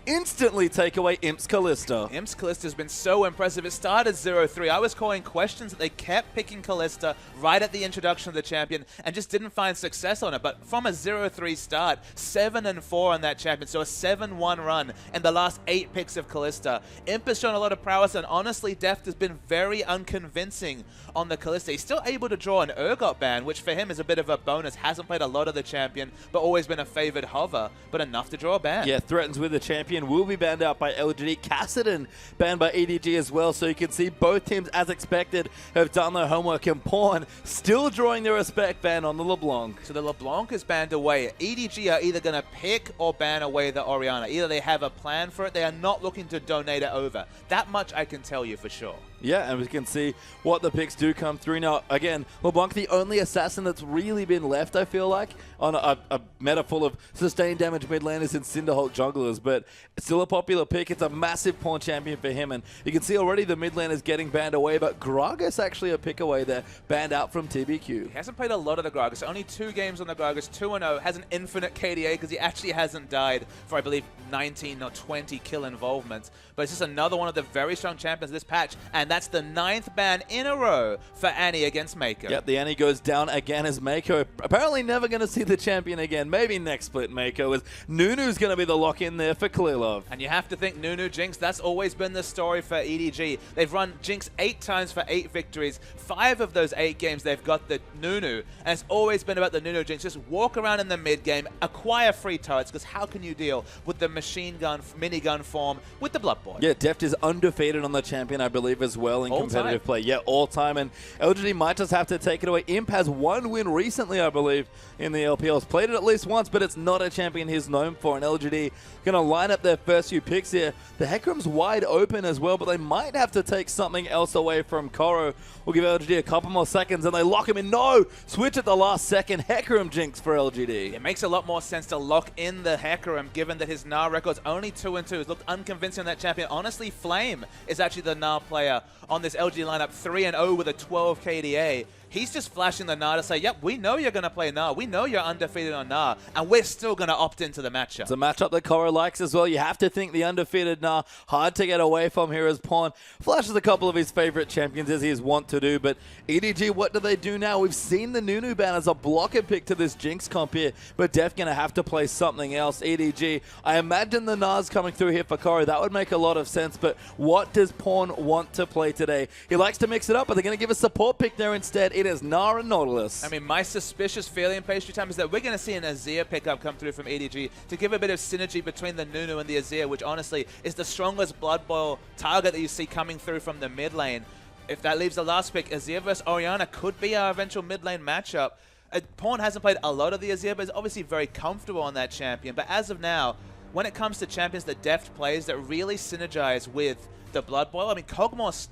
instantly take away Imp's Kalista. Imp's Kalista has been so impressive. It started 0-3. I was calling questions that they kept picking Kalista right at the introduction of the champion and just didn't find success on it. But from a 0-3 start, 7-4 on that champion, so a 7-1 run in the last 8 picks of Kalista. Imp has shown a lot of prowess, and honestly, Deft has been very unconvincing on the Kalista. He's still able to draw an Urgot ban, which for him is a bit of a bonus. Hasn't played a lot of the champion, but always been a favored hover, but enough to draw a ban. Yeah, threatens with the champion, will be banned out by LGD. Kassadin banned by EDG as well, so you can see both teams, as expected, have done their homework, and Pawn still drawing their respect ban on the LeBlanc. So the LeBlanc is banned away. EDG are either going to pick or ban away the Orianna. Either they have a plan for it, they are not looking to donate it over. That much I can tell you for sure. Yeah, and we can see what the picks do come through. Now, again, LeBlanc, the only assassin that's really been left, I feel like, on a meta full of sustained damage mid laners and Cinderhulk junglers, but it's still a popular pick. It's a massive pawn champion for him, and you can see already the mid lane is getting banned away, but Gragas actually a pick away there, banned out from TBQ. He hasn't played a lot of the Gragas, only 2 games on the Gragas, 2-0, has an infinite KDA because he actually hasn't died for, I believe, 19 or 20 kill involvements, but it's just another one of the very strong champions this patch, and that's the 9th ban in a row for Annie against Meiko. Yep, the Annie goes down again as Meiko apparently never going to see the champion again. Maybe next split Meiko, as Nunu's going to be the lock-in there for Clearlove. And you have to think Nunu, Jinx, that's always been the story for EDG. They've run Jinx 8 times for 8 victories. 5 of those 8 games they've got the Nunu, and it's always been about the Nunu Jinx. Just walk around in the mid game, acquire free turrets, because how can you deal with the machine gun, minigun form with the Blood Boy? Yeah, Deft is undefeated on the champion, I believe, as well in competitive play. Yeah, all time, and LGD might just have to take it away. Imp has 1 win recently, I believe, in the LPL. He's played it at least once, but it's not a champion he's known for, and LGD going to line up their first few picks here. The Hecarim's wide open as well, but they might have to take something else away from Koro. We'll give LGD a couple more seconds, and they lock him in. No! Switch at the last second. Hecarim Jinx for LGD. It makes a lot more sense to lock in the Hecarim, given that his Gnar record's only 2-2. He's looked unconvincing on that champion. Honestly, Flame is actually the Gnar player on this LGD lineup, 3-0 with a 12 KDA. He's just flashing the Gnar to say, yep, we know you're going to play Gnar. We know you're undefeated on Gnar, and we're still going to opt into the matchup. It's a matchup that Koro likes as well. You have to think the undefeated Gnar, hard to get away from here as Pawn flashes a couple of his favorite champions, as he is wont to do. But EDG, what do they do now? We've seen the Nunu ban as a blocker pick to this Jinx comp here, but Def going to have to play something else. EDG, I imagine the Gnar's coming through here for Koro. That would make a lot of sense, but what does Pawn want to play today? He likes to mix it up, but they're going to give a support pick there instead. It is Gnar and Nautilus. I mean, my suspicious feeling, Pastry Time, is that we're going to see an Azir pickup come through from EDG to give a bit of synergy between the Nunu and the Azir, which honestly is the strongest Blood Boil target that you see coming through from the mid lane. If that leaves the last pick, Azir versus Orianna could be our eventual mid lane matchup. Pawn hasn't played a lot of the Azir, but is obviously very comfortable on that champion. But as of now, when it comes to champions that Deft plays that really synergize with the Blood Boil, I mean, Kog'Maw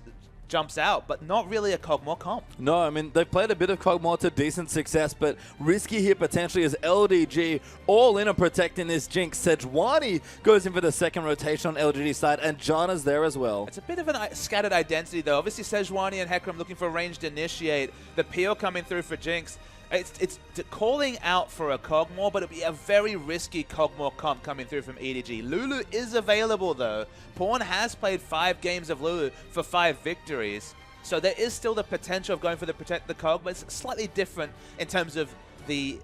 jumps out, but not really a Kog'Maw comp. No, I mean, they've played a bit of Kog'Maw to decent success, but risky here potentially is LDG all in on protecting this Jinx. Sejuani goes in for the second rotation on LGD side, and Janna's there as well. It's a bit of a scattered identity, though. Obviously, Sejuani and Hecarim looking for ranged initiate. The peel coming through for Jinx. It's calling out for a Kog'Maw, but it'd be a very risky Kog'Maw comp coming through from EDG. Lulu is available, though. Pawn has played 5 games of Lulu for 5 victories, so there is still the potential of going for the Protect the Kog, but it's slightly different in terms of the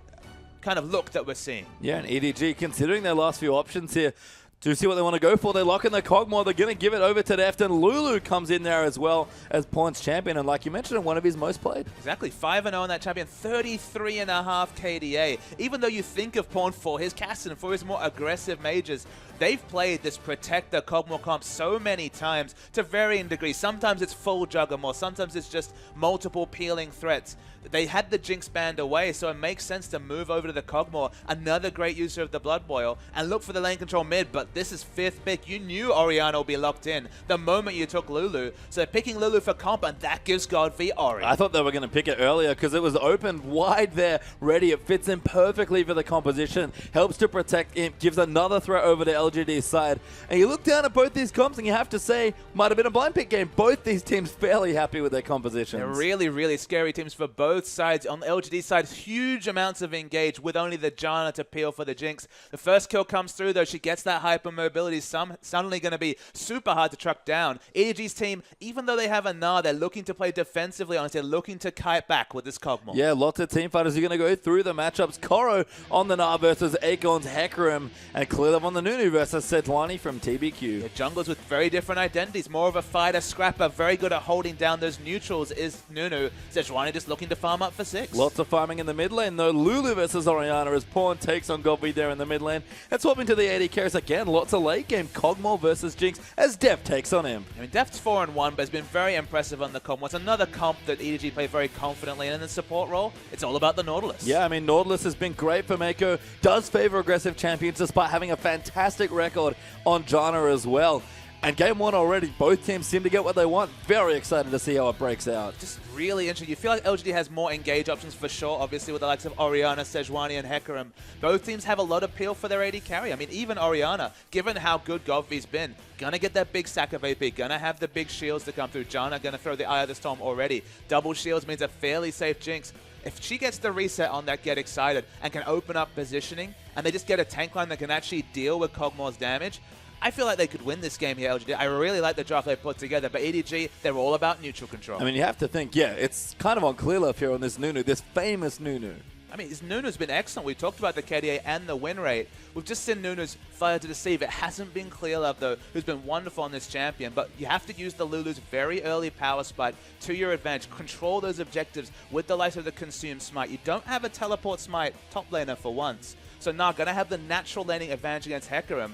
kind of look that we're seeing. Yeah, and EDG, considering their last few options here, to see what they want to go for. They lock in the Kog'Maw. They're going to give it over to Deft, and Lulu comes in there as well as Pawn's champion, and like you mentioned, one of his most played. Exactly, 5-0 on that champion, 33.5 KDA. Even though you think of Pawn for his Kassadin, for his more aggressive mages, they've played this Protect the Kog'Maw comp so many times to varying degrees. Sometimes it's full Juggernaut, sometimes it's just multiple peeling threats. They had the Jinx banned away, so it makes sense to move over to the Kog'Maw, another great user of the Blood Boil, and look for the lane control mid, but this is 5th pick. You knew Orianna would be locked in the moment you took Lulu, so they're picking Lulu for comp, and that gives GODV Ori. I thought they were going to pick it earlier because it was open wide there, ready. It fits in perfectly for the composition, helps to protect Imp, gives another threat over to LGD side. And you look down at both these comps and you have to say, might have been a blind pick game. Both these teams fairly happy with their compositions. They're really, really scary teams for both sides. On the LGD side, huge amounts of engage with only the Janna to peel for the Jinx. The first kill comes through, though. She gets that hyper mobility. Suddenly going to be super hard to track down. EDG's team, even though they have a Gnar, they're looking to play defensively on it. They're looking to kite back with this Kog'Maw. Yeah, lots of team fighters are going to go through the matchups. Koro on the Gnar versus Acorn's Hecarim, and Clearlove on the Nunu versus Sejuani from TBQ. Yeah, junglers with very different identities. More of a fighter, scrapper, very good at holding down those neutrals is Nunu. Sejuani just looking to farm up for 6. Lots of farming in the mid lane, though. Lulu versus Orianna as Pawn takes on GODV there in the mid lane. And swapping to the AD carries again. Lots of late game. Kog'Maw versus Jinx as Deft takes on him. I mean, Deft's 4-1, but has been very impressive on the Kog'Maw. It's another comp that EDG play very confidently in the support role. It's all about the Nautilus. Yeah, I mean, Nautilus has been great for Meiko. Does favor aggressive champions despite having a fantastic record on Janna as well. And game 1 already, both teams seem to get what they want. Very excited to see how it breaks out. Just really interesting. You feel like LGD has more engage options for sure, obviously, with the likes of Orianna, Sejuani, and Hecarim. Both teams have a lot of appeal for their AD carry. I mean, even Orianna, given how good GODV's been, gonna get that big stack of AP, gonna have the big shields to come through. Janna gonna throw the Eye of the Storm already. Double shields means a fairly safe Jinx. If she gets the reset on that Get Excited and can open up positioning, and they just get a tank line that can actually deal with Kog'Maw's damage, I feel like they could win this game here, LGD. I really like the draft they put together, but EDG, they're all about neutral control. I mean, you have to think, yeah, it's kind of on Clearlove here on this Nunu, this famous Nunu. I mean, Nunu's been excellent. We talked about the KDA and the win rate. We've just seen Nunu's fire to deceive. It hasn't been Clearlove, though, who's been wonderful on this champion. But you have to use the Lulu's very early power spike to your advantage. Control those objectives with the likes of the Consume Smite. You don't have a teleport Smite top laner for once. So Gnar going to have the natural laning advantage against Hecarim.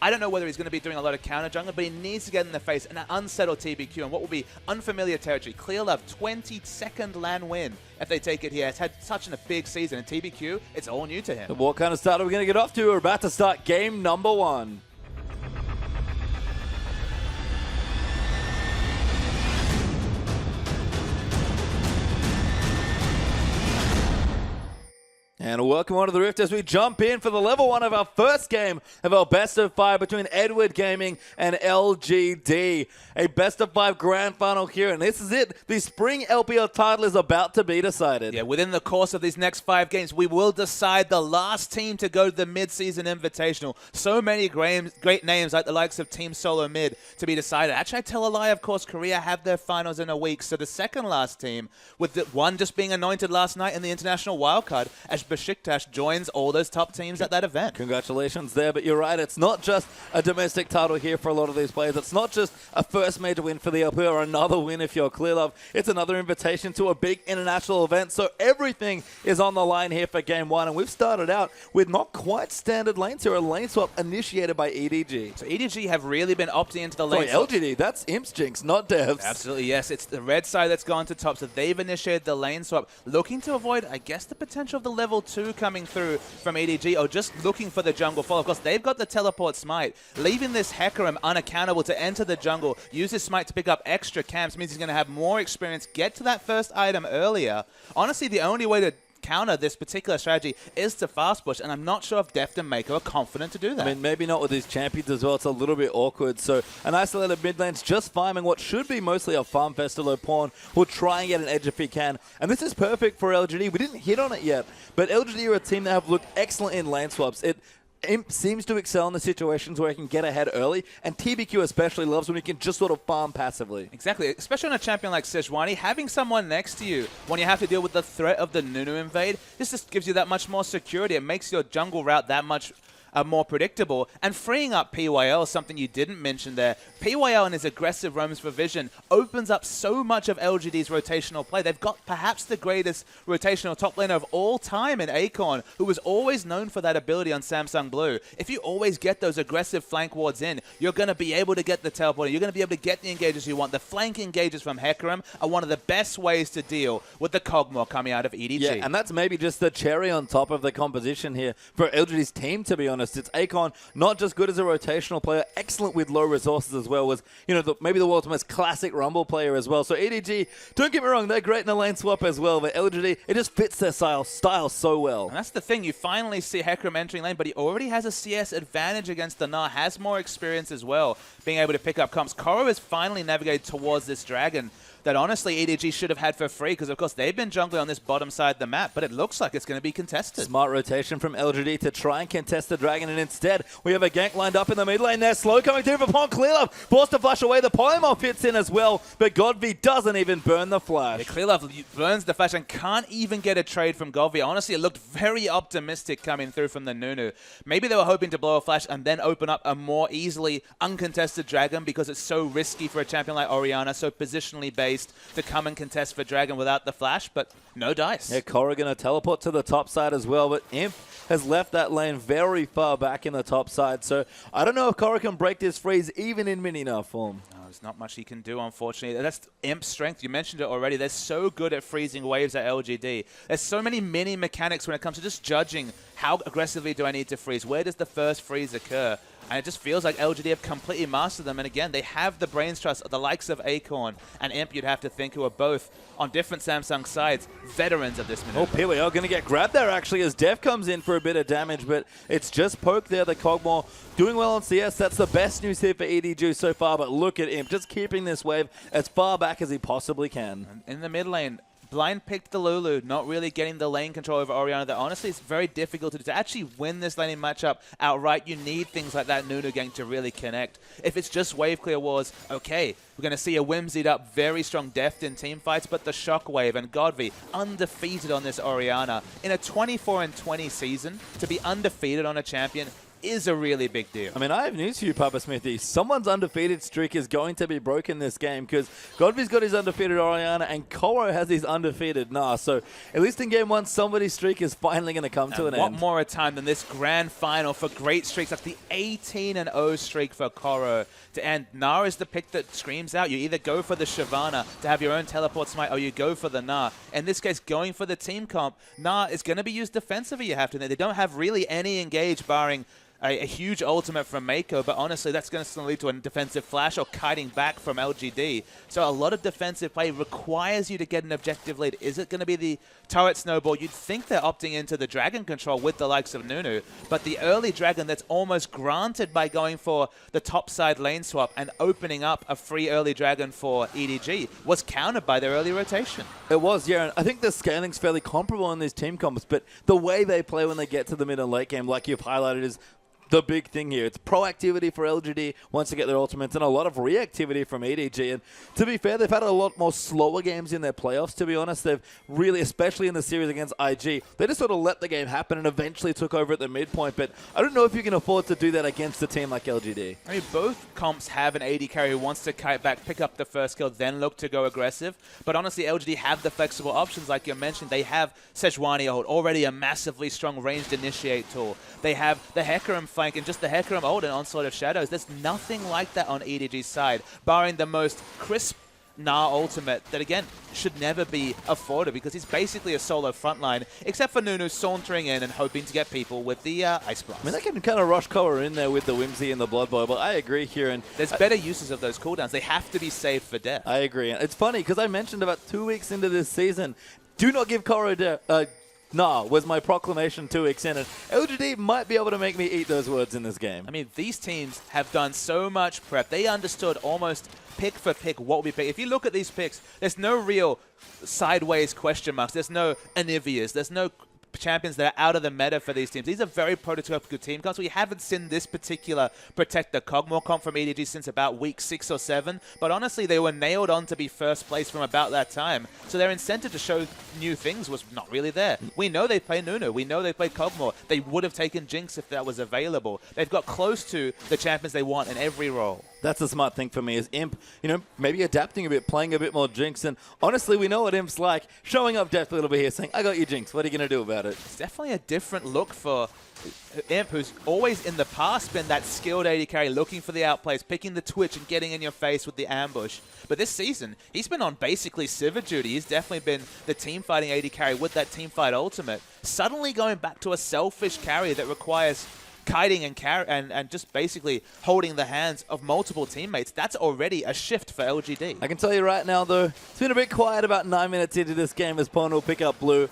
I don't know whether he's going to be doing a lot of counter jungling, but he needs to get in the face and unsettle TBQ and what will be unfamiliar territory. Clearlove, 22nd LAN win if they take it here. It's had such a big season, and TBQ, it's all new to him. What kind of start are we going to get off to? We're about to start game number 1. And welcome on to the Rift as we jump in for the level 1 of our first game of our best of 5 between Edward Gaming and LGD. A best of 5 grand final here, and this is it. The spring LPL title is about to be decided. Yeah, within the course of these next 5 games, we will decide the last team to go to the mid-season invitational. So many great names like the likes of Team Solo Mid to be decided. Actually, I tell a lie, of course, Korea have their finals in a week, so the second last team, with the one just being anointed last night in the international wildcard, as Besiktas joins all those top teams at that event. Congratulations there, but you're right, it's not just a domestic title here for a lot of these players. It's not just a first major win for the LPL or another win if you're Clearlove. It's another invitation to a big international event, so everything is on the line here for game 1, and we've started out with not quite standard lanes here, a lane swap initiated by EDG. So EDG have really been opting into the lane swap. LGD, that's Imp's Jinx, not Dev's. Absolutely, yes. It's the red side that's gone to top, so they've initiated the lane swap, looking to avoid, I guess, the potential of the level 2 coming through from EDG, or just looking for the jungle fall. Of course, they've got the teleport smite, leaving this Hecarim unaccountable to enter the jungle, use his smite to pick up extra camps, means he's going to have more experience, get to that first item earlier. Honestly, the only way to counter this particular strategy is to fast push, and I'm not sure if Deft and Meiko are confident to do that. I mean, maybe not with these champions as well. It's a little bit awkward. So an isolated mid lane's just farming what should be mostly a farm festival. Pawn will try and get an edge if he can. And this is perfect for LGD. We didn't hit on it yet, but LGD are a team that have looked excellent in lane swaps. Imp seems to excel in the situations where he can get ahead early, and TBQ especially loves when he can just sort of farm passively. Exactly, especially on a champion like Sejuani, having someone next to you when you have to deal with the threat of the Nunu invade, this just gives you that much more security. It makes your jungle route that much more predictable, and freeing up PYL, something you didn't mention there. PYL and his aggressive roams for vision opens up so much of LGD's rotational play. They've got perhaps the greatest rotational top laner of all time in Acorn, who was always known for that ability on Samsung Blue. If you always get those aggressive flank wards in, you're going to be able to get the teleport. You're going to be able to get the engages you want. The flank engages from Hecarim are one of the best ways to deal with the Kog'Maw coming out of EDG. Yeah, and that's maybe just the cherry on top of the composition here for LGD's team, to be honest. honest. It's Acorn, not just good as a rotational player, excellent with low resources as well, was, you know, maybe the world's most classic Rumble player as well. So EDG, don't get me wrong, they're great in the lane swap as well, but LGD, it just fits their style so well. And that's the thing, you finally see Hecarim entering lane, but he already has a CS advantage against the Gnar, has more experience as well, being able to pick up comps. Koro has finally navigated towards this dragon that honestly EDG should have had for free, because of course they've been jungling on this bottom side of the map, but it looks like it's going to be contested. Smart rotation from LGD to try and contest the dragon, and instead we have a gank lined up in the mid lane there. Slow coming through for Pon. Clearlove forced to flash away. The Polymorph fits in as well, but GODV doesn't even burn the flash. Yeah, Clearlove burns the flash and can't even get a trade from GODV. Honestly, it looked very optimistic coming through from the Nunu. Maybe they were hoping to blow a flash and then open up a more easily uncontested dragon, because it's so risky for a champion like Orianna, so positionally based, to come and contest for dragon without the flash, but no dice. Yeah, Korra going to teleport to the top side as well, but Imp has left that lane very far back in the top side, so I don't know if Korra can break this freeze even in mini-Gnar form. No, there's not much he can do, unfortunately. That's Imp's strength. You mentioned it already. They're so good at freezing waves at LGD. There's so many mini mechanics when it comes to just judging how aggressively do I need to freeze. Where does the first freeze occur? And it just feels like LGD have completely mastered them. And again, they have the brains trust of the likes of Acorn and Imp, you'd have to think, who are both on different Samsung sides, veterans of this maneuver. Oh, here we are going to get grabbed there actually as Deft comes in for a bit of damage, but it's just poke there. The Kog'Maw doing well on CS. That's the best news here for EDG so far, but look at Imp just keeping this wave as far back as he possibly can. In the mid lane, blind picked the Lulu, not really getting the lane control over Orianna. That honestly is very difficult to do. To actually win this laning matchup outright, you need things like that Nunu gang to really connect. If it's just wave clear wars, okay, we're going to see a whimsied up, very strong Deft in team fights, but the Shockwave and GODV undefeated on this Orianna. In a 24-20 season, to be undefeated on a champion is a really big deal. I mean, I have news for you, Papa Smithy. Someone's undefeated streak is going to be broken this game, because GODV's got his undefeated Orianna and Koro has his undefeated Gnar. So at least in game one, somebody's streak is finally going to come to an end. What more a time than this grand final for great streaks? That's the 18-0 streak for Koro to end. Gnar is the pick that screams out. You either go for the Shyvana to have your own teleport smite, or you go for the Gnar. In this case, going for the team comp, Gnar is going to be used defensively, you have to. They don't have really any engage, barring a huge ultimate from Meiko, but honestly, that's going to lead to a defensive flash or kiting back from LGD. So a lot of defensive play requires you to get an objective lead. Is it going to be the turret snowball? You'd think they're opting into the dragon control with the likes of Nunu, but the early dragon that's almost granted by going for the top side lane swap and opening up a free early dragon for EDG was countered by their early rotation. It was, yeah, and I think the scaling's fairly comparable in these team comps, but the way they play when they get to the mid and late game, like you've highlighted, is the big thing here. It's proactivity for LGD once they get their ultimates, and a lot of reactivity from EDG. And to be fair, they've had a lot more slower games in their playoffs, to be honest. They've really, especially in the series against IG, they just sort of let the game happen and eventually took over at the midpoint. But I don't know if you can afford to do that against a team like LGD. I mean, both comps have an AD carry who wants to kite back, pick up the first kill, then look to go aggressive. But honestly, LGD have the flexible options, like you mentioned. They have Sejuani ult, already a massively strong ranged initiate tool. They have the Hecarim flank and just the Hecarim ult and Onslaught of Shadows. There's nothing like that on EDG's side, barring the most crisp Gnar ultimate that, again, should never be afforded, because he's basically a solo frontline, except for Nunu sauntering in and hoping to get people with the Ice Blast. I mean, they can kind of rush Korra in there with the Whimsy and the Blood Boil, but I agree here. And there's better uses of those cooldowns. They have to be saved for death. I agree. It's funny, because I mentioned about 2 weeks into this season, do not give Korra Gnar was my proclamation 2 weeks in, and LGD might be able to make me eat those words in this game. I mean, these teams have done so much prep. They understood almost pick for pick what we pick. If you look at these picks, there's no real sideways question marks. There's no Anivias. There's no champions that are out of the meta for these teams. These are very prototypical team comps. We haven't seen this particular Protect the Kog'Maw comp from EDG since about week 6 or 7, but honestly, they were nailed on to be first place from about that time. So their incentive to show new things was not really there. We know they play Nunu. We know they play Kog'Maw. They would have taken Jinx if that was available. They've got close to the champions they want in every role. That's the smart thing for me, is Imp, you know, maybe adapting a bit, playing a bit more Jinx. And honestly, we know what Imp's like, showing up Deft a little bit here, saying, I got you, Jinx. What are you going to do about it? It's definitely a different look for Imp, who's always in the past been that skilled AD carry, looking for the outplays, picking the twitch and getting in your face with the ambush. But this season, he's been on basically Sivir duty. He's definitely been the team fighting AD carry with that team fight ultimate. Suddenly going back to a selfish carry that requires kiting and just basically holding the hands of multiple teammates. That's already a shift for LGD. I can tell you right now, though, it's been a bit quiet about 9 minutes into this game as Pon will pick up blue.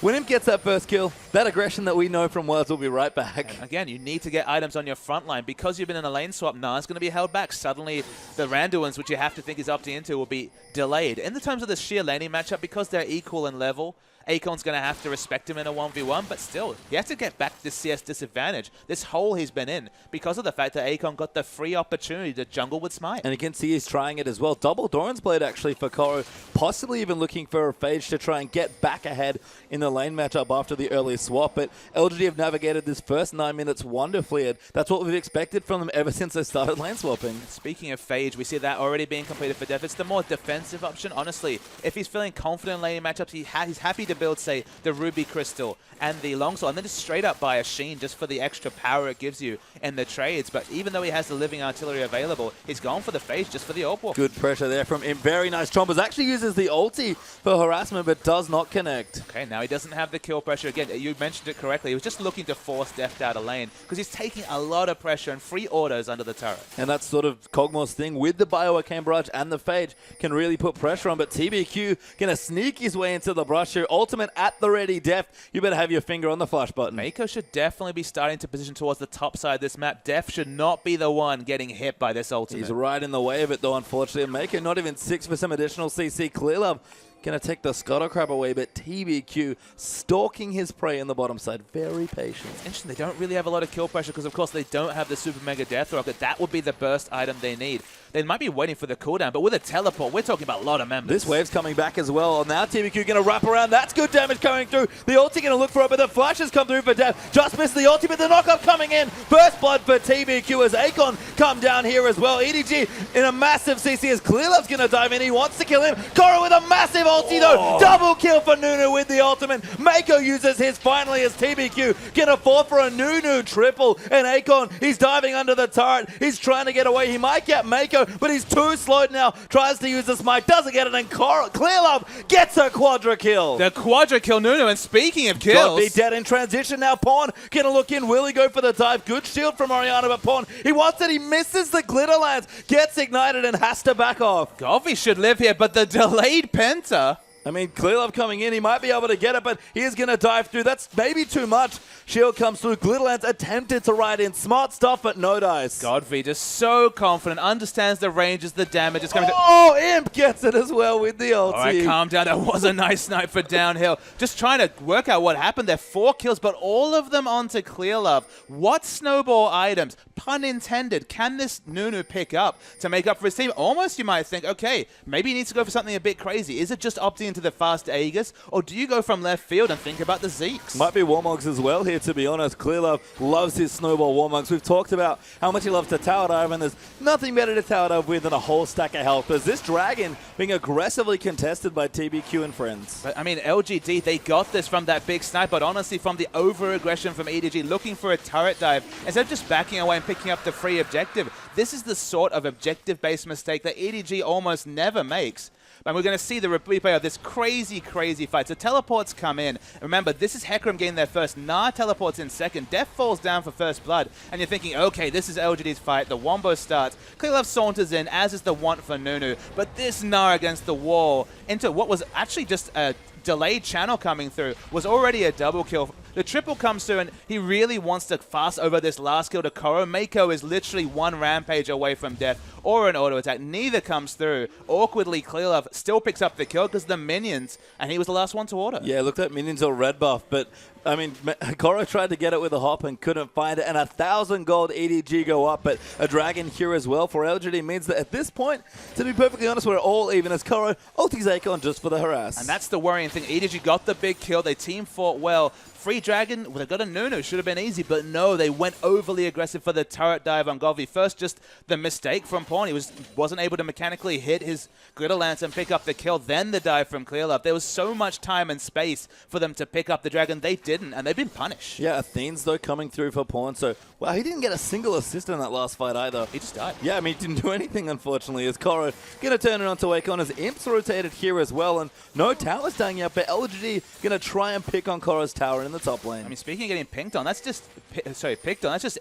When Imp gets that first kill, that aggression that we know from Worlds will be right back. And again, you need to get items on your front line. Because you've been in a lane swap, Gnar's going to be held back. Suddenly, the Randuins, which you have to think is opting into, will be delayed. In the terms of the sheer laning matchup, because they're equal in level, Acorn's going to have to respect him in a 1v1, but still, he has to get back to the CS disadvantage. This hole he's been in, because of the fact that Acorn got the free opportunity to jungle with Smite. And you can see he's trying it as well. Double Doran's Blade actually for Koro, possibly even looking for a phage to try and get back ahead in the lane matchup after the early swap. But LGD have navigated this first 9 minutes wonderfully, and that's what we've expected from them ever since they started lane swapping. Speaking of phage, we see that already being completed for Deft. It's the more defensive option. Honestly, if he's feeling confident in laning matchups, he's happy to build, say, the Ruby Crystal and the Longsword, and then just straight up buy a Sheen just for the extra power it gives you in the trades. But even though he has the living artillery available, he's gone for the phage just for the Orb Walk. Good pressure there from him. Very nice. Chompers actually uses the ulti for harassment, but does not connect. Okay, now he doesn't have the kill pressure. Again, you mentioned it correctly. He was just looking to force Deft out of lane because he's taking a lot of pressure and free autos under the turret. And that's sort of Kog'Maw's thing with the Bio-Arcane Barrage and the phage can really put pressure on. But TBQ going to sneak his way into the brush here. Ultimate at the ready. Deft, you better have your finger on the flash button. Meiko should definitely be starting to position towards the top side of this map. Deft should not be the one getting hit by this ultimate. He's right in the way of it, though, unfortunately. Meiko not even 6 for some additional CC. Clearlove going to take the Scuttle Crab away, but TBQ stalking his prey in the bottom side. Very patient. It's interesting. They don't really have a lot of kill pressure because, of course, they don't have the Super Mega Death Rocket. That would be the burst item they need. They might be waiting for the cooldown, but with a teleport, we're talking about a lot of members. This wave's coming back as well. Now TBQ going to wrap around. That's good damage coming through. The ulti going to look for it, but the flashes come through for Deft. Just missed the ulti, but the knockup coming in. First blood for TBQ as Acorn come down here as well. EDG in a massive CC as Clearlove's going to dive in. He wants to kill him. Koro with a massive ulti though. Double kill for Nunu with the ultimate. Meiko uses his finally as TBQ going to fall for a Nunu triple. And Acorn, he's diving under the turret. He's trying to get away. He might get Meiko, but he's too slowed now. Tries to use the smite, doesn't get it, and Clearlove gets a quadra kill. The quadra kill, Nunu, and speaking of kills... Be dead in transition now. Pawn gonna look in. Will he go for the dive? Good shield from Orianna, but Pawn, he wants it. He misses the glitter lance, gets ignited, and has to back off. GODV should live here, but the delayed Penta... I mean, Clearlove coming in, he might be able to get it, but he is going to dive through. That's maybe too much. Shield comes through. Glitterlance attempted to ride in. Smart stuff, but no dice. GODV just so confident, understands the ranges, the damage. It's coming oh, Imp gets it as well with the ulti. All right, calm down. That was a nice snipe for downhill. Just trying to work out what happened there. 4 kills, but all of them onto Clearlove. What snowball items, pun intended, can this Nunu pick up to make up for his team? Almost you might think, okay, maybe he needs to go for something a bit crazy. Is it just opting into the fast Aegis, or do you go from left field and think about the Zeeks? Might be Warmogs as well here, to be honest. Clearlove loves his snowball Warmogs. We've talked about how much he loves to tower dive, and there's nothing better to tower dive with than a whole stack of health. There's this dragon being aggressively contested by TBQ and friends. But, I mean, LGD, they got this from that big snipe, but honestly, from the over-aggression from EDG, looking for a turret dive, instead of just backing away and picking up the free objective, this is the sort of objective-based mistake that EDG almost never makes. And we're going to see the replay of this crazy, crazy fight. So teleports come in. Remember, this is Hecarim getting there first. Gnar teleports in second. Deft falls down for first blood. And you're thinking, okay, this is LGD's fight. The wombo starts. Clearlove saunters in, as is the want for Nunu. But this Gnar against the wall into what was actually just a delayed channel coming through was already a double kill. The triple comes through, and he really wants to fast over this last kill to Koro. Meiko is literally one rampage away from death or an auto attack. Neither comes through. Awkwardly, Clearlove still picks up the kill because the minions, and he was the last one to auto. Yeah, looked at minions or red buff, but I mean, Koro tried to get it with a hop and couldn't find it, and 1,000 gold EDG go up, but a dragon here as well for LGD means that at this point, to be perfectly honest, we're all even as Koro ultis Acorn just for the harass. And that's the worrying thing. EDG got the big kill. They team fought well. Free Dragon, well, they got a Nunu. Should have been easy, but no, they went overly aggressive for the turret dive on GODV. First, just the mistake from Pawn. He wasn't able to mechanically hit his Glitter Lance and pick up the kill. Then the dive from Clearlove. There was so much time and space for them to pick up the Dragon. They didn't, and they've been punished. Yeah, Athene's, though, coming through for Pawn. So, wow, he didn't get a single assist in that last fight either. He just died. Yeah, I mean, he didn't do anything, unfortunately, as Koro going to turn it onto Acorn as Imp's rotated here as well. And no tower's down yet, but LGD going to try and pick on Koro's tower. And in the top lane. I mean, speaking of getting picked on, that's just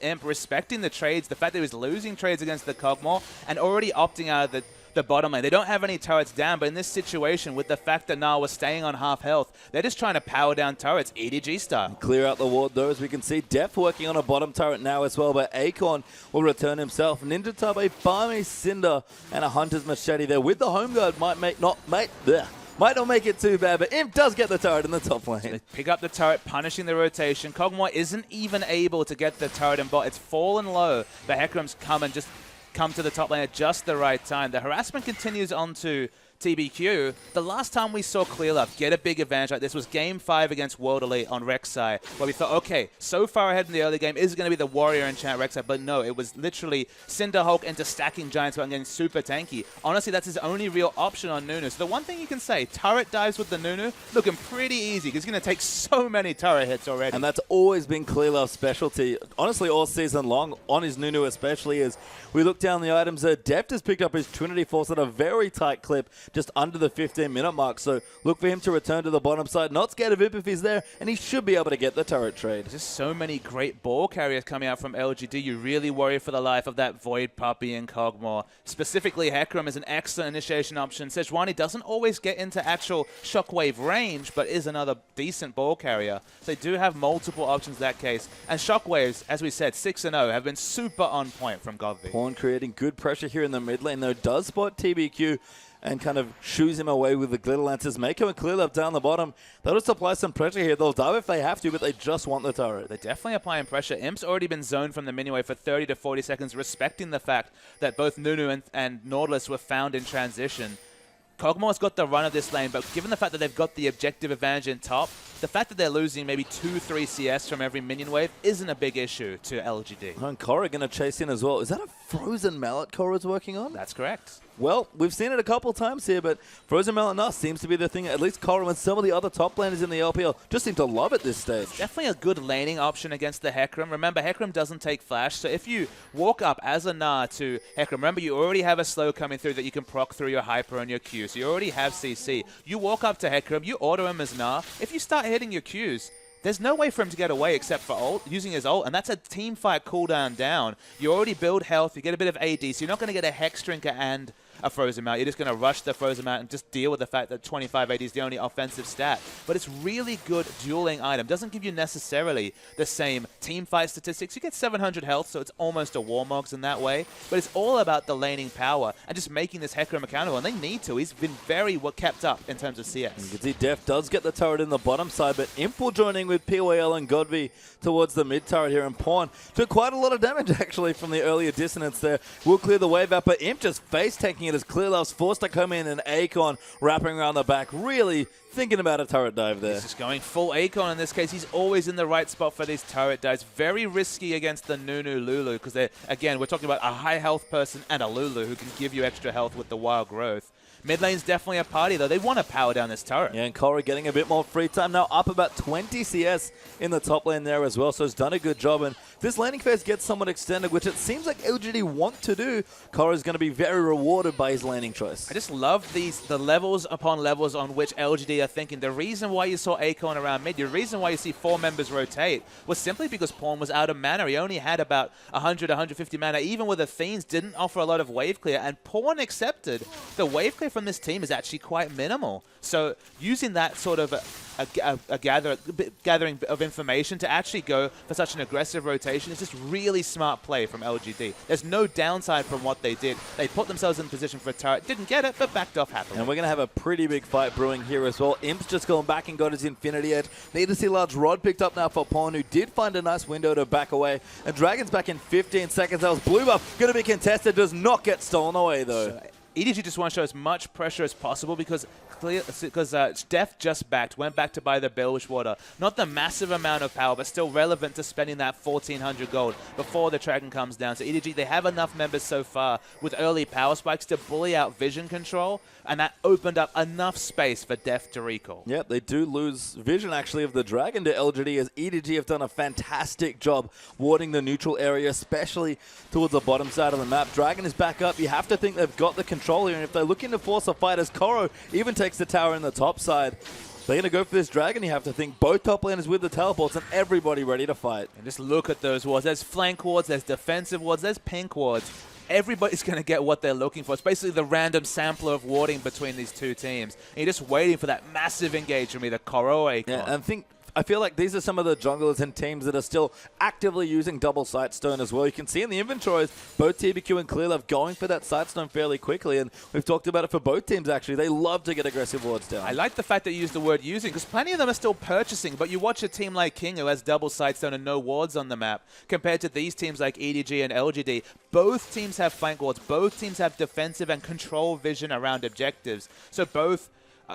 Imp respecting the trades, the fact that he was losing trades against the Kog'Maw and already opting out of the bottom lane. They don't have any turrets down, but in this situation, with the fact that Gnar was staying on half health, they're just trying to power down turrets, EDG style. Clear out the ward, though, as we can see. Deft working on a bottom turret now as well, but Acorn will return himself. Ninja Tub, a Barmy Cinder, and a Hunter's Machete there with the home guard. Might not make it too bad, but Imp does get the turret in the top lane. They pick up the turret, punishing the rotation. Kog'Maw isn't even able to get the turret in bot. It's fallen low, but Hecarim's come to the top lane at just the right time. The harassment continues on to TBQ. The last time we saw Clearlove get a big advantage like this was Game 5 against World Elite on Rek'Sai, where we thought, okay, so far ahead in the early game is going to be the Warrior enchant Rek'Sai, but no, it was literally Cinder Hulk into stacking Giants and getting super tanky. Honestly, that's his only real option on Nunu. So the one thing you can say, turret dives with the Nunu, looking pretty easy, because he's going to take so many turret hits already. And that's always been Clearlove's specialty, honestly, all season long, on his Nunu especially, as we look down the items. Deft has picked up his Trinity Force at a very tight clip, just under the 15-minute mark. So look for him to return to the bottom side. Not scared of Imp if he's there, and he should be able to get the turret trade. There's just so many great ball carriers coming out from LGD. You really worry for the life of that Void Puppy and Kog'Maw. Specifically, Hecarim is an excellent initiation option. Sejuani doesn't always get into actual Shockwave range, but is another decent ball carrier. So they do have multiple options in that case. And Shockwaves, as we said, 6-0, have been super on point from GODV. Pawn creating good pressure here in the mid lane, though, does spot TBQ and kind of shoos him away with the Glitter Lancers. Meiko and Clearlove down the bottom. They'll just apply some pressure here. They'll dive if they have to, but they just want the turret. They're definitely applying pressure. Imp's already been zoned from the mini wave for 30 to 40 seconds, respecting the fact that both Nunu and Nautilus were found in transition. Kog'Maw's got the run of this lane, but given the fact that they've got the objective advantage in top, the fact that they're losing maybe 2-3 CS from every minion wave isn't a big issue to LGD. And Korra going to chase in as well. Is that a frozen mallet Korra's working on? That's correct. Well, we've seen it a couple times here, but frozen mallet Gnar seems to be the thing. At least Korra and some of the other top laners in the LPL just seem to love it this stage. Definitely a good laning option against the Hecarim. Remember, Hecarim doesn't take flash, so if you walk up as a Gnar to Hecarim, remember you already have a slow coming through that you can proc through your Hyper and your Q, so you already have CC. You walk up to Hecarim, you auto him as Gnar. If you start hitting your Qs, there's no way for him to get away except for ult, using his ult, and that's a team fight cooldown down. You already build health, you get a bit of AD, so you're not going to get a Hex Drinker and a Frozen Mount. You're just going to rush the Frozen Mount and just deal with the fact that 25 AD is the only offensive stat. But it's really good dueling item. Doesn't give you necessarily the same team fight statistics. You get 700 health, so it's almost a Warmogs in that way. But it's all about the laning power and just making this Hecarim accountable. And they need to. He's been very kept up in terms of CS. You can see Deft does get the turret in the bottom side, but Imp will joining with POL and GODV towards the mid turret here, and Pawn took quite a lot of damage actually from the earlier dissonance there. Will clear the wave out, but Imp just face tanking it as Clearlove's forced to come in, and Acorn wrapping around the back, really thinking about a turret dive there. He's just going full Acorn in this case. He's always in the right spot for these turret dives. Very risky against the Nunu Lulu, because again, we're talking about a high health person and a Lulu who can give you extra health with the wild growth. Mid lane's definitely a party, though. They want to power down this turret. Yeah, and Korra getting a bit more free time now, up about 20 CS in the top lane there as well, so he's done a good job. And this laning phase gets somewhat extended, which it seems like LGD want to do. Korra's going to be very rewarded by his laning choice. I just love the levels upon levels on which LGD are thinking. The reason why you saw Acorn around mid, the reason why you see 4 members rotate, was simply because Pawn was out of mana. He only had about 100, 150 mana. Even with the Fiends, didn't offer a lot of wave clear, and Pawn accepted. The wave clear from this team is actually quite minimal. So using that sort of a gathering of information to actually go for such an aggressive rotation is just really smart play from LGD. There's no downside from what they did. They put themselves in position for a turret, didn't get it, but backed off happily. And we're going to have a pretty big fight brewing here as well. Imp's just going back and got his Infinity Edge. Need to see large Rod picked up now for Pawn, who did find a nice window to back away. And Dragon's back in 15 seconds. That was blue buff. Going to be contested. Does not get stolen away, though. So EDG just want to show as much pressure as possible because Deft just went back to buy the Belwish Water. Not the massive amount of power, but still relevant to spending that 1,400 gold before the Dragon comes down. So EDG, they have enough members so far with early power spikes to bully out vision control, and that opened up enough space for Deft to recall. Yep, they do lose vision, actually, of the Dragon to LGD, as EDG have done a fantastic job warding the neutral area, especially towards the bottom side of the map. Dragon is back up. You have to think they've got the control here, and if they're looking to force a fight, as Koro even takes the tower in the top side, They're going to go for this dragon. You have to think both top laners with the teleports and everybody ready to fight. And just look at those wards. There's flank wards, there's defensive wards, there's pink wards. Everybody's going to get what they're looking for. It's basically the random sampler of warding between these two teams. And you're just waiting for that massive engage from either Koro or Acorn. Yeah, and I feel like these are some of the junglers and teams that are still actively using double Sightstone as well. You can see in the inventories, both TBQ and Clearlove going for that Sightstone fairly quickly, and we've talked about it for both teams actually. They love to get aggressive wards down. I like the fact that you use the word using, because plenty of them are still purchasing, but you watch a team like King who has double Sightstone and no wards on the map, compared to these teams like EDG and LGD. Both teams have flank wards, both teams have defensive and control vision around objectives. So both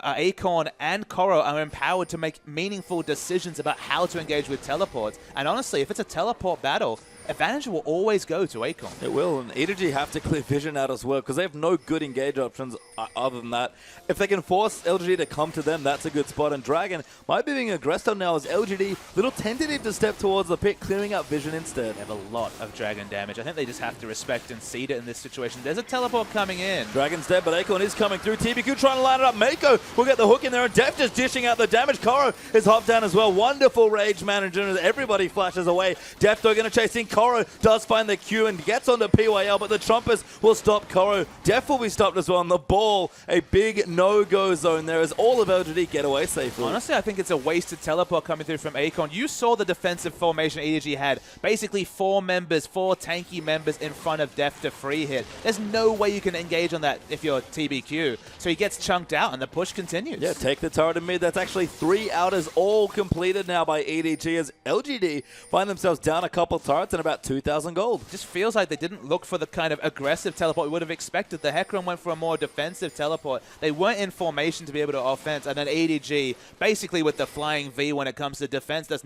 Acorn and Koro are empowered to make meaningful decisions about how to engage with teleports. And honestly, if it's a teleport battle, advantage will always go to Acorn. It will, and EDG have to clear vision out as well because they have no good engage options other than that. If they can force LGD to come to them, that's a good spot. And Dragon might be being aggressed on now as LGD, little tentative to step towards the pit, clearing out vision instead. They have a lot of Dragon damage. I think they just have to respect and seed it in this situation. There's a teleport coming in. Dragon's dead, but Acorn is coming through. TBQ trying to line it up. Meiko will get the hook in there, and Deft just dishing out the damage. Koro is hopped down as well. Wonderful rage management as everybody flashes away. Deft are going to chase in. Koro does find the Q and gets onto PYL, but the Trumpers will stop Koro. Deft will be stopped as well on the ball. A big no-go zone there as all of LGD get away safely. Honestly, I think it's a wasted teleport coming through from Acorn. You saw the defensive formation EDG had. Basically 4 tanky members in front of Deft to free hit. There's no way you can engage on that if you're TBQ. So he gets chunked out and the push continues. Yeah, take the turret in mid. That's actually 3 outers all completed now by EDG as LGD find themselves down a couple turrets and about 2,000 gold. Just feels like they didn't look for the kind of aggressive teleport we would have expected. The Hecarim went for a more defensive teleport. They weren't in formation to be able to offense, and then EDG basically with the flying V when it comes to defense. There's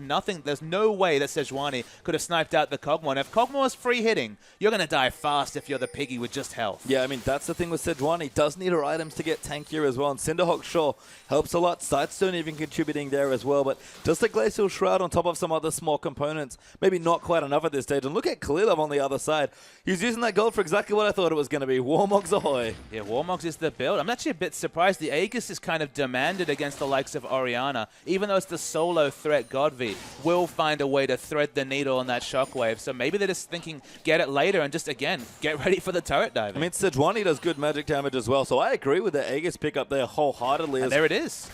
no way that Sejuani could have sniped out the Kog'Maw. And if Kog'Maw is free hitting, you're going to die fast if you're the piggy with just health. Yeah, I mean, that's the thing with Sejuani. Does need her items to get tankier as well, and Cinderhawk sure helps a lot. Sightstone even contributing there as well, but just a Glacial Shroud on top of some other small components, maybe not quite enough at this stage. And look at Clearlove on the other side. He's using that gold for exactly what I thought it was going to be. Warmogs ahoy. Yeah, Warmogs is the build. I'm actually a bit surprised. The Aegis is kind of demanded against the likes of Orianna. Even though it's the solo threat, GODV will find a way to thread the needle on that shockwave. So maybe they're just thinking, get it later and just, again, get ready for the turret diving. I mean, Sejuani does good magic damage as well, so I agree with the Aegis pick up there wholeheartedly. And there it is.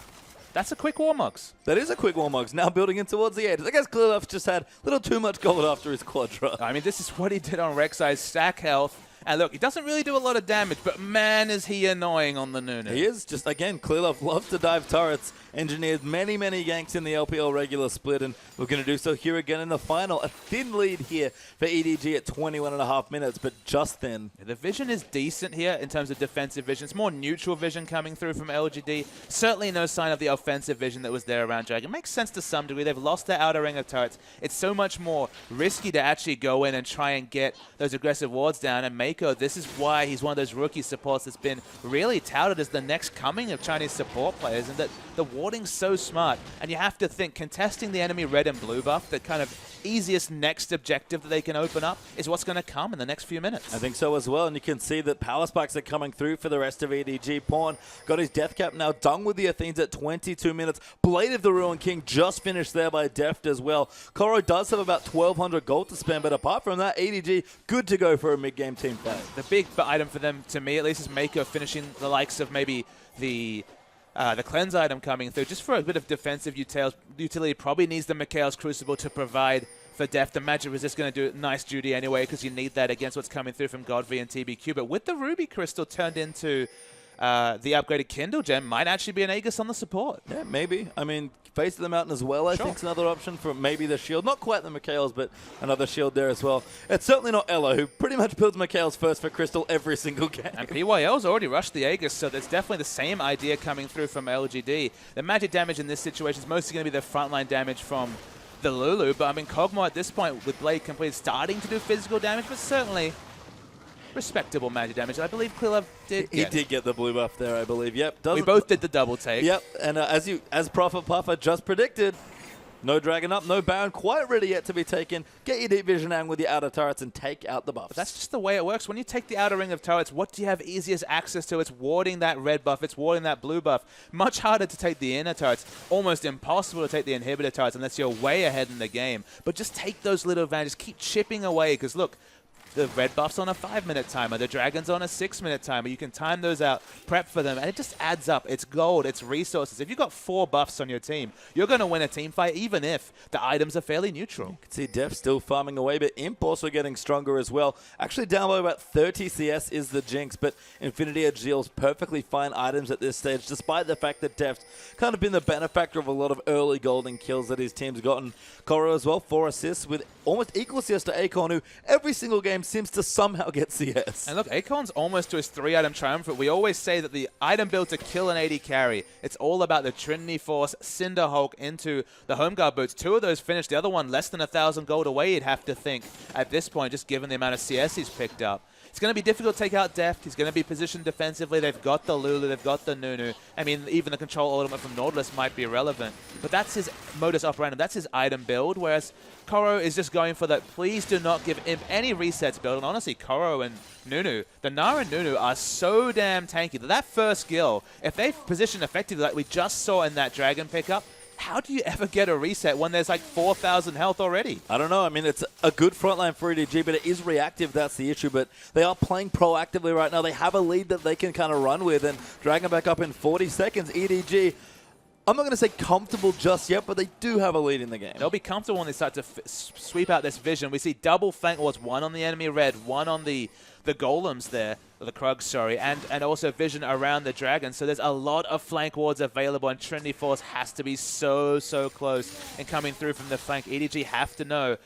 That's a quick Warmogs. That is a quick Warmogs, now building in towards the edge. I guess Clearlove just had a little too much gold after his Quadra. I mean, this is what he did on Rek'Sai's stack health. And look, he doesn't really do a lot of damage, but man, is he annoying on the Nunu. He is. Just, again, Clearlove loves to dive turrets. Engineered many, many ganks in the LPL regular split, and we're going to do so here again in the final. A thin lead here for EDG at 21.5 minutes, but just thin. Yeah, the vision is decent here in terms of defensive vision. It's more neutral vision coming through from LGD. Certainly no sign of the offensive vision that was there around Dragon. It makes sense to some degree. They've lost their outer ring of turrets. It's so much more risky to actually go in and try and get those aggressive wards down, and Meiko, this is why he's one of those rookie supports that's been really touted as the next coming of Chinese support players, and that the warding's so smart. And you have to think, contesting the enemy red and blue buff, the kind of easiest next objective that they can open up is what's going to come in the next few minutes. I think so as well, and you can see that power spikes are coming through for the rest of EDG. Pawn got his death cap now done with the Athenes at 22 minutes. Blade of the Ruined King just finished there by Deft as well. Koro does have about 1,200 gold to spend, but apart from that, EDG good to go for a mid-game team fight. The big item for them, to me at least, is Meiko finishing the likes of maybe the cleanse item coming through, just for a bit of defensive utility. Probably needs the Mikhail's Crucible to provide for Deft. The magic resist going to do nice duty anyway, because you need that against what's coming through from GODV and TBQ. But with the Ruby Crystal turned into the upgraded Kindle Gem, might actually be an Aegis on the support. Yeah, maybe. I mean, Face of the Mountain as well, I think, is another option for maybe the shield. Not quite the Mikhail's, but another shield there as well. It's certainly not Ella, who pretty much builds Mikhail's first for Crystal every single game. And PYL's already rushed the Aegis, so there's definitely the same idea coming through from LGD. The magic damage in this situation is mostly going to be the frontline damage from the Lulu, but I mean, Kog'Maw at this point with Blade complete starting to do physical damage, but certainly respectable magic damage. I believe Clearlove did He did get the blue buff there, I believe. Yep. We both did the double take. Yep. And as Prophet Puffer just predicted, No Dragon up, no Baron quite ready yet to be taken. Get your deep vision angle with your outer turrets and take out the buffs. But that's just the way it works. When you take the outer ring of turrets, what do you have easiest access to? It's warding that red buff. It's warding that blue buff. Much harder to take the inner turrets. Almost impossible to take the inhibitor turrets unless you're way ahead in the game. But just take those little advantages. Keep chipping away because, look, the red buff's on a 5-minute timer. The dragon's on a 6-minute timer. You can time those out, prep for them, and it just adds up. It's gold. It's resources. If you've got 4 buffs on your team, you're going to win a team fight even if the items are fairly neutral. You can see Deft still farming away, but Imp also getting stronger as well. Actually down by about 30 CS is the Jinx, but Infinity Edge deals perfectly fine items at this stage, despite the fact that Deft kind of been the benefactor of a lot of early golden kills that his team's gotten. Kog'Maw as well, 4 assists with almost equal CS to Acorn, who every single game seems to somehow get CS. And look, Acorn's almost to his 3-item triumvirate. We always say that the item build to kill an AD carry, it's all about the Trinity Force, Cinder Hulk into the Home Guard boots. 2 of those finished. The other one less than 1,000 gold away, you'd have to think, at this point, just given the amount of CS he's picked up. It's going to be difficult to take out Deft. He's going to be positioned defensively. They've got the Lulu. They've got the Nunu. I mean, even the control ultimate from Nautilus might be relevant. But that's his modus operandi. That's his item build, whereas Kog'Maw is just going for that please do not give Imp any resets build. And honestly, Kog'Maw and Nunu, the Gnar and Nunu are so damn tanky that that first skill, if they position effectively like we just saw in that dragon pickup, how do you ever get a reset when there's like 4,000 health already? I don't know. I mean, it's a good frontline for EDG, but it is reactive. That's the issue. But they are playing proactively right now. They have a lead that they can kind of run with and drag them back up in 40 seconds. EDG, I'm not going to say comfortable just yet, but they do have a lead in the game. They'll be comfortable when they start to sweep out this vision. We see double flank wards, 1 on the enemy red, 1 on the golems there, or the Krugs, sorry, and also vision around the dragon. So there's a lot of flank wards available, and Trinity Force has to be so close and coming through from the flank. EDG have to know.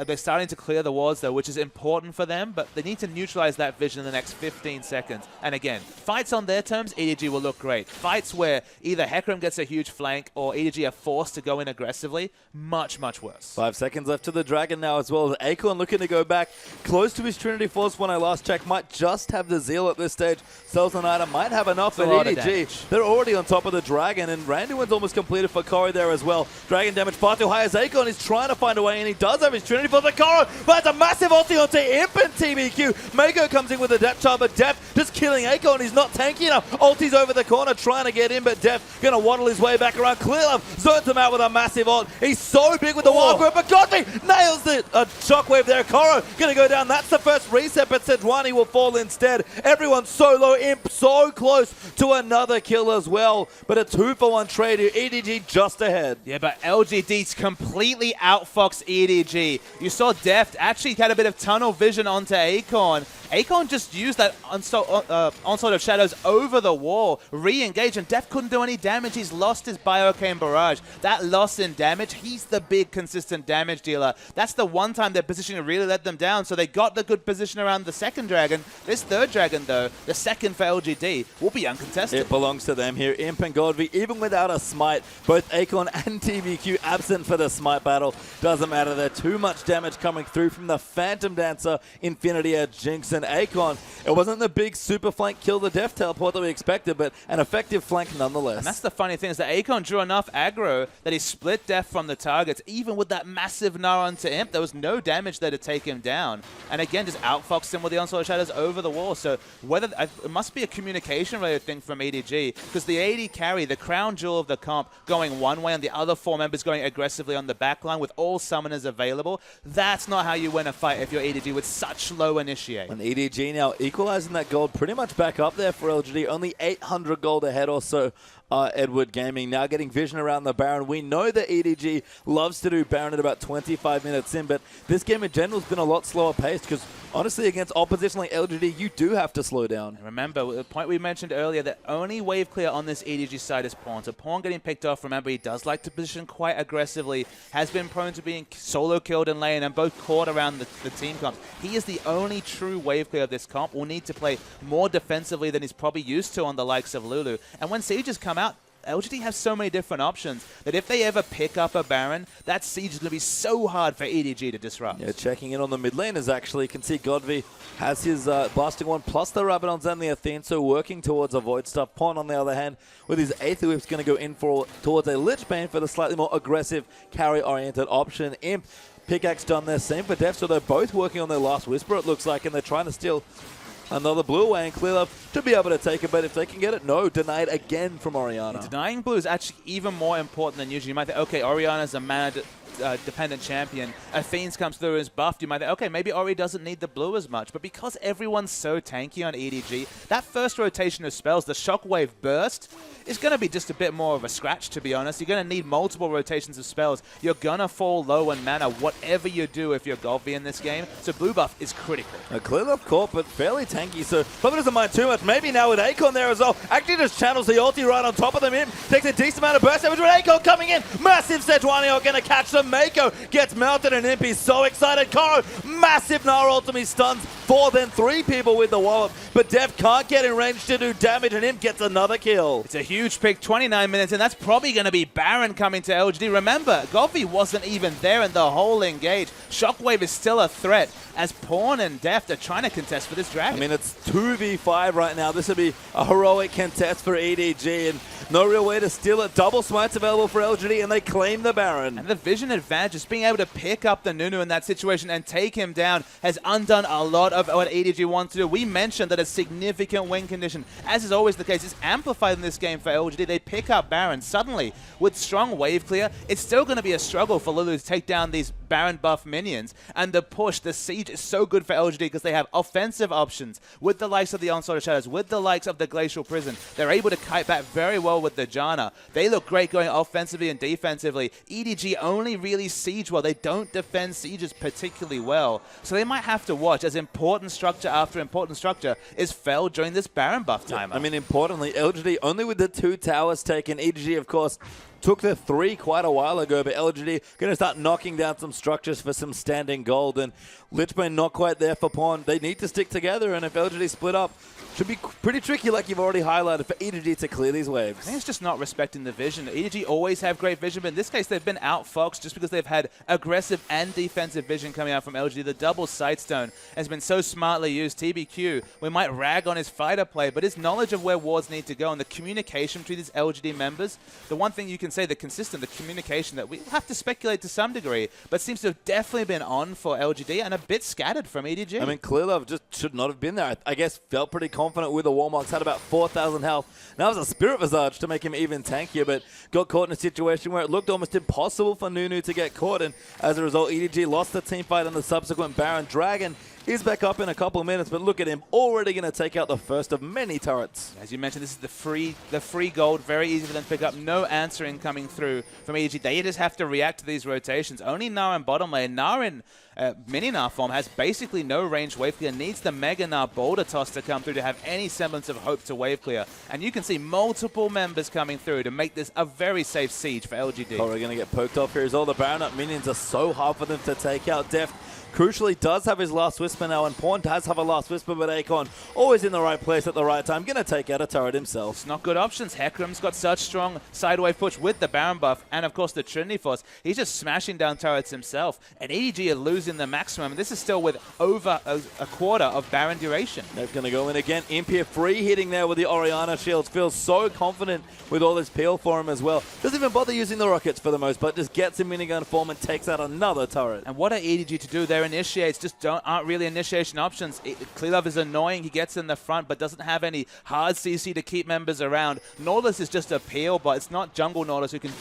They're starting to clear the wards, though, which is important for them, but they need to neutralize that vision in the next 15 seconds. And again, fights on their terms, EDG will look great. Fights where either Hecarim gets a huge flank or EDG are forced to go in aggressively, much worse. 5 seconds left to the dragon now as well. Acorn looking to go back close to his Trinity Force when I last checked. Might just have the Zeal at this stage. Sells an item, might have enough, but EDG, they're already on top of the dragon, and Randuin's almost completed for Kog'Maw there as well. Dragon damage far too high as Acorn is trying to find a way, and he does have his Trinity Force. Kog'Maw, but it's a massive ulti onto Imp and TBQ. Meiko comes in with a Deft charge, but Deft just killing Acorn. He's not tanky enough. Ulti's over the corner trying to get in, but Deft going to waddle his way back around. Clearlove zones him out with a massive ult. He's so big with the wild grip, but GODV nails the shockwave there. Kog'Maw going to go down. That's the first reset, but Sejuani will fall instead. Everyone's so low. Imp so close to another kill as well, but a 2-for-1 trade here. EDG just ahead. Yeah, but LGD's completely outfoxed EDG. You saw Deft actually had a bit of tunnel vision onto Acorn. Acorn just used that onslaught of shadows over the wall, re-engage, and Deft couldn't do any damage. He's lost his Bioarcane Barrage. That loss in damage, he's the big consistent damage dealer. That's the one time their positioning really let them down, so they got the good position around the second dragon. This third dragon, though, the second for LGD, will be uncontested. It belongs to them here. Imp and GODV, even without a smite, both Acorn and TBQ absent for the smite battle. Doesn't matter, there's too much damage coming through from the Phantom Dancer, Infinity Edge, Jinx, and Acorn. It wasn't the big super flank kill the Deft teleport that we expected, but an effective flank nonetheless. And that's the funny thing, is that Acorn drew enough aggro that he split Deft from the targets. Even with that massive Gnar onto Imp, there was no damage there to take him down. And again, just outfoxed him with the Onslaught of Shadows over the wall. So whether it must be a communication-related thing from EDG, because the AD carry, the crown jewel of the comp, going one way and the other 4 members going aggressively on the backline with all summoners available, that's not how you win a fight if you're EDG with such low initiate. And EDG now equalizing that gold pretty much back up there for LGD. Only 800 gold ahead or so. Edward Gaming now getting vision around the Baron. We know that EDG loves to do Baron at about 25 minutes in, but this game in general has been a lot slower paced because honestly against opposition like LGD, you do have to slow down. Remember, the point we mentioned earlier, that only wave clear on this EDG side is Pawn. So Pawn getting picked off, remember, he does like to position quite aggressively, has been prone to being solo killed in lane and both caught around the team comps. He is the only true wave clear of this comp. Will need to play more defensively than he's probably used to on the likes of Lulu. And when Sieges come out, LGD have so many different options that if they ever pick up a Baron, that siege is going to be so hard for EDG to disrupt. Yeah, checking in on the mid lane is actually, you can see GODV has his blasting one plus the Rabadons and the Athene, so working towards a Void Stuff. Pawn, on the other hand, with his Aether Whip's going to go in towards a Lich Bane for the slightly more aggressive carry-oriented option. Imp, Pickaxe done their same for Deft, so they're both working on their last Whisper, it looks like, and they're trying to steal another blue away, and Clearlove to be able to take it, but if they can get it, no, denied again from Orianna. Yeah, denying blue is actually even more important than usual. You might think, okay, Orianna's a mana dependent champion. Athene's comes through as buffed. You might think, okay, maybe Ori doesn't need the blue as much, but because everyone's so tanky on EDG, that first rotation of spells, the Shockwave Burst, is going to be just a bit more of a scratch, to be honest. You're going to need multiple rotations of spells. You're going to fall low in mana, whatever you do if you're GODV in this game. So blue buff is critical. A Clearlove caught, but fairly tanky, so probably doesn't mind too much. Maybe now with Acorn there as well. Actually just channels the ulti right on top of them. In takes a decent amount of burst damage with Acorn coming in. Massive Sejuani are going to catch them. Meiko gets melted, and Imp is so excited. Koro, massive Gnar ultimate stuns 4, then 3 people with the wallop. But Deft can't get in range to do damage, and Imp gets another kill. It's a huge pick, 29 minutes, and that's probably going to be Baron coming to LGD. Remember, GODV wasn't even there in the whole engage. Shockwave is still a threat as Pawn and Deft are trying to contest for this dragon. I mean, it's 2v5 right now. This would be a heroic contest for EDG, and no real way to steal it. Double smites available for LGD, and they claim the Baron. And the vision advantage, just being able to pick up the Nunu in that situation and take him down, has undone a lot of what EDG wants to do. We mentioned that a significant win condition, as is always the case, is amplified in this game for LGD. They pick up Baron. Suddenly, with strong wave clear, it's still going to be a struggle for Lulu to take down these Baron buff minions. And the push, the siege is so good for LGD because they have offensive options with the likes of the Onslaught of Shadows, with the likes of the Glacial Prison. They're able to kite back very well with the Janna. They look great going offensively and defensively. EDG only really siege well. They don't defend sieges particularly well. So they might have to watch as important structure after important structure is felled during this Baron buff timer. I mean, importantly, LGD only with the 2 towers taken. EDG, of course, took the 3 quite a while ago, but LGD going to start knocking down some structures for some standing gold, and Lich Bane not quite there for Pawn. They need to stick together, and if LGD split up, should be pretty tricky, like you've already highlighted, for EDG to clear these waves. I think it's just not respecting the vision. EDG always have great vision, but in this case, they've been outfoxed just because they've had aggressive and defensive vision coming out from LGD. The double Sightstone has been so smartly used. TBQ, we might rag on his fighter play, but his knowledge of where wards need to go and the communication between these LGD members, the one thing you can say, the communication that we have to speculate to some degree, but seems to have definitely been on for LGD and a bit scattered from EDG. I mean, Clearlove just should not have been there. I guess felt pretty confident with the Warmox, had about 4,000 health. Now it was a Spirit Visage to make him even tankier, but got caught in a situation where it looked almost impossible for Nunu to get caught, and as a result, EDG lost the team fight and the subsequent Baron. Dragon is back up in a couple of minutes, but look at him, already going to take out the first of many turrets. As you mentioned, this is the free gold, very easy for them to pick up. No answering coming through from EDG. They just have to react to these rotations. Only Gnar in bottom lane. Gnar in mini Gnar form has basically no range wave clear. Needs the Mega Gnar Boulder Toss to come through to have any semblance of hope to wave clear. And you can see multiple members coming through to make this a very safe siege for LGD. Oh, we're going to get poked off here as all the Baron up minions are so hard for them to take out. Deft crucially does have his last Whisper now, and Pawn does have a last Whisper, but Acorn always in the right place at the right time. Going to take out a turret himself. It's not good options. Hecarim's got such strong sidewave push with the Baron buff, and of course the Trinity Force. He's just smashing down turrets himself, and EDG are losing the maximum, and this is still with over a quarter of Baron duration. They're going to go in again. Imp here free hitting there with the Orianna shields. Feels so confident with all this peel for him as well. Doesn't even bother using the rockets for the most part. Just gets in minigun form and takes out another turret. And what are EDG to do? Their initiates just aren't really initiation options. Clearlove is annoying. He gets in the front, but doesn't have any hard CC to keep members around. Nautilus is just a peel, but it's not jungle Nautilus who can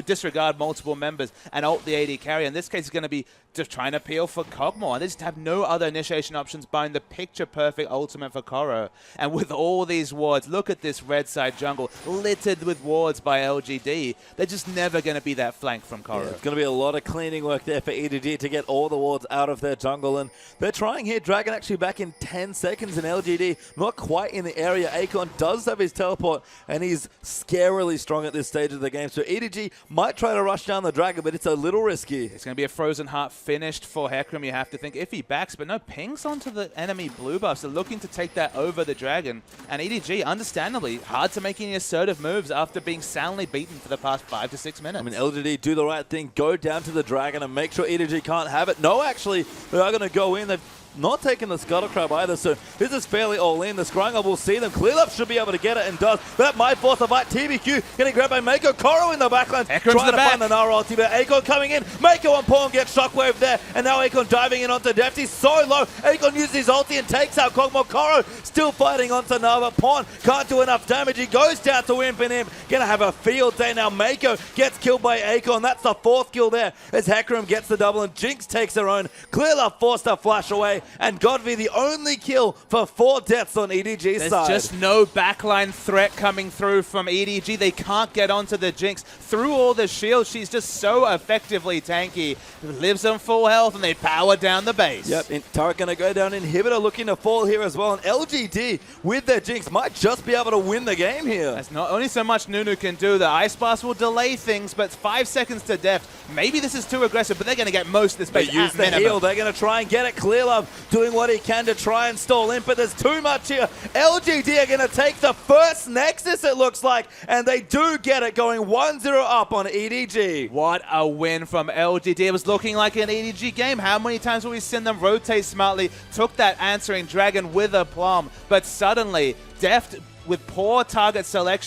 disregard multiple members and ult the AD carry. In this case, it's going to be just trying to peel for Kog'Maw. And they just have no other initiation options behind the picture-perfect ultimate for Koro. And with all these wards, look at this red side jungle littered with wards by LGD. They're just never going to be that flank from Koro. Yeah, it's going to be a lot of cleaning work there for EDG to get all the wards out of their jungle. And they're trying here. Dragon actually back in 10 seconds in LGD. Not quite in the area. Acorn does have his teleport, and he's scarily strong at this stage of the game. So EDG might try to rush down the dragon, but it's a little risky. It's going to be a Frozen Heart finished for Hecarim, you have to think, if he backs, but no pings onto the enemy blue buffs. They're looking to take that over the dragon. And EDG, understandably, hard to make any assertive moves after being soundly beaten for the past 5 to 6 minutes. I mean, LGD do the right thing, go down to the dragon and make sure EDG can't have it. No, actually, they are going to go in. They've not taking the Scuttle Crab either, so this is fairly all in. The Scrying will see them. Clearlove should be able to get it and does. That might force a fight. TBQ getting grabbed by Meiko. Koro in the backline trying to find the Gnar ulti, but Acorn coming in. Meiko on Pawn gets shockwave there, and now Acorn diving in onto Deft. He's so low. Acorn uses his ulti and takes out Kog'Maw. Koro still fighting onto Gnar, but Pawn can't do enough damage. He goes down to Imp and Imp. Gonna have a field day now. Meiko gets killed by Acorn. That's the 4th kill there as Hecarim gets the double and Jinx takes her own. Clearlove forced her flash away, and GODV the only kill for 4 deaths on EDG's side. There's just no backline threat coming through from EDG. They can't get onto the Jinx. Through all the shields, she's just so effectively tanky. Lives on full health, and they power down the base. Yep, turret going to go down. Inhibitor looking to fall here as well. And LGD with their Jinx might just be able to win the game here. That's not only so much Nunu can do. The Ice Blast will delay things, but 5 seconds to Deft. Maybe this is too aggressive, but they're going to get most of this base. They use the heal. They're going to try and get it. Clearlove doing what he can to try and stall in, but there's too much here. LGD are going to take the first Nexus, it looks like, and they do get it, going 1-0 up on EDG. What a win from LGD. It was looking like an EDG game. How many times will we send them rotate smartly? Took that answering dragon with aplomb, but suddenly, Deft with poor target selection